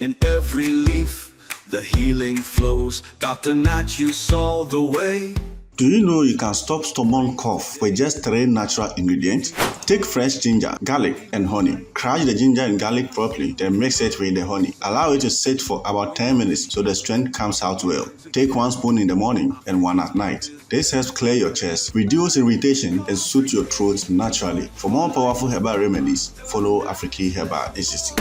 In every leaf, the healing flows. Dr. Nat, you saw the way. Do you know you can stop stomach cough with just 3 natural ingredients? Take fresh ginger, garlic, and honey. Crush the ginger and garlic properly, then mix it with the honey. Allow it to sit for about 10 minutes so the strength comes out well. Take 1 spoon in the morning and 1 at night. This helps clear your chest, reduce irritation, and soothe your throat naturally. For more powerful herbal remedies, follow Afri-Key Herbal Institute.